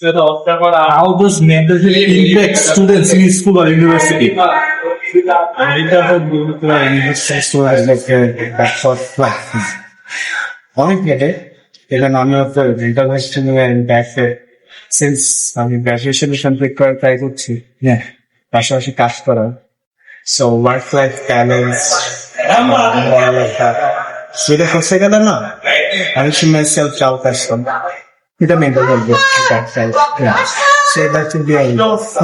How does mentorship impact students in school or university? অনেক গেটে এটা আমি ইন্টারন্যাশনাল ইম্প্যাক্টে সিন্স আমি গ্রাজুয়েশন কমপ্লিট করার ট্রাই করছি পাশাপাশি কাজ করা সো ওয়ার্ক লাইফ ব্যালেন্স সেটা করতে গেলে না আমি সেলফ ডাউট আসলাম এটা মেনটেন করবো So that should be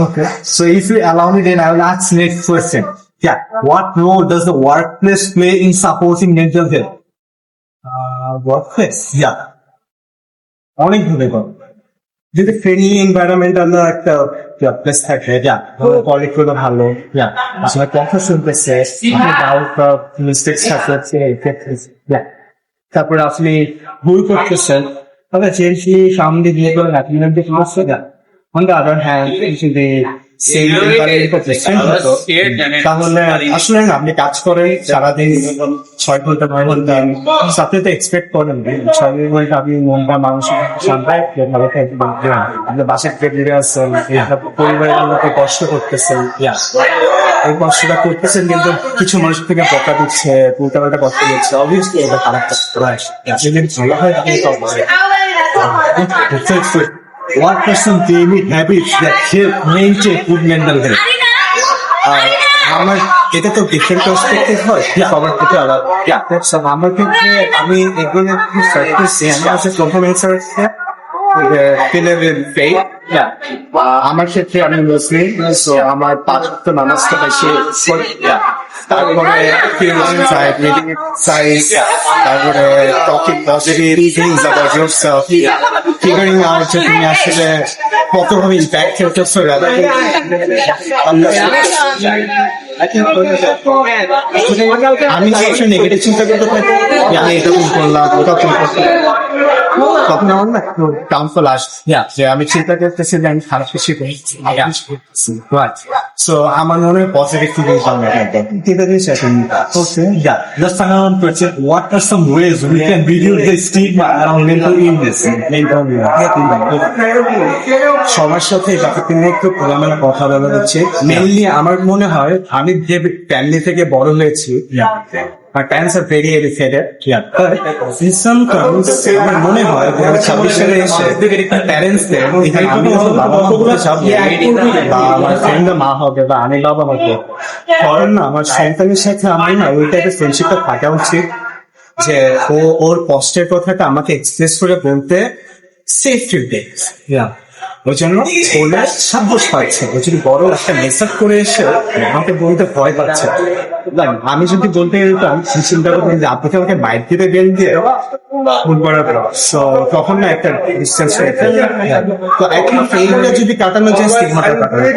okay. So if you allow me, then I will ask next question. Yeah, what role does the workplace play in supporting mental health? Workplace, yeah. অনেক ভাবে করো যদি friendly environment আমরা একটা place থাকে colleague গুলো ভালো আসলে কথা শুনতেছে ডাউট মিস্টেক্স থাকছে তারপরে আপনি ভুল করতেছেন তবে চেঞ্জলি সামনে দিয়ে গেলেন আপনি সমস্যা On the other hand, যদি তাহলে আসলে আপনি কাজ করেন সারাদিন 6 ঘন্টা 9 ঘন্টা আপনি তো এক্সপেক্ট করেন 6 ঘন্টা আপনি মনটা মানসিক শান্তায় ভালো থাকবেন আপনি বাসায় ফেলে আসছেন পরিবারের লোকে কষ্ট করতেছেন এই কষ্টটা করতেছেন কিন্তু কিছু মানুষ থেকে বকা দিচ্ছে উল্টাপাল্টা কষ্ট দিচ্ছে অবভিয়াসলি এটা খারাপ যদি ভালো হয় আপনি What are some daily habits that help maintain good mental health? আমার এটা তো ডিফারেন্ট পার্সপেক্টিভ হয় সবার ক্ষেত্রে আলাদা আমার ক্ষেত্রে আমি এগুলো করছি আমি আছে কনফার্মেন্সার আমার ক্ষেত্রে আমি মুসলিম সো আমার 5 ওয়াক্ত নামাজটা বেশি তারপরে তারপরে talking positive things about yourself figuring out যে তুমি আসলে কতভাবে ইম্প্যাক্ট করতেছো আমি সবসময় নেগেটিভ চিন্তা করতে থাকি আমি এটা করলাম ওটা তখন আমার না একটু ডাউনফল আসছে যে আমি চিন্তা করতেছি যে আমি খারাপ কিছু করছি সো আমার মনে হয় positive thinking Just another question. What are some ways we can reduce the stigma around mental illness? সবার সাথে ব্যাপারটা নিয়ে একটু খোলামেলা কথা বলা হচ্ছে মেনলি আমার মনে হয় আমি যে ফ্যামিলি থেকে বড় হয়েছি My parents are very educated. In some terms, আমার মনে হয় 2026 সালে এসে প্যারেন্টস দের এখানে আমি বাবা হতে চাবো বা আমার ফ্রেন্ড মা হবে বা আমি বাবা হবে কারণ না আমার সন্তানের সাথে আমার না ওই টাইপের ফ্রেন্ডশিপটা থাকা উচিত যে ও ওর কষ্টের কথাটা আমাকে এক্সপ্রেস করে বলতে সেফ ফিল দেয় ওই জন্য বলে সাহস পাচ্ছে ও যদি বড় একটা মেসেজ করে এসে আমাকে বলতে ভয় পাচ্ছে আমি যদি বলতে যেতাম চিন্তা করতাম যে আপনাকে আমাকে বাইর থেকে বেল দিয়ে ভুল করার সো তখন না একটা ডিস্টেন্স তো এখন এইগুলো যদি কাটানো যায় স্টিগমাটা কাটানো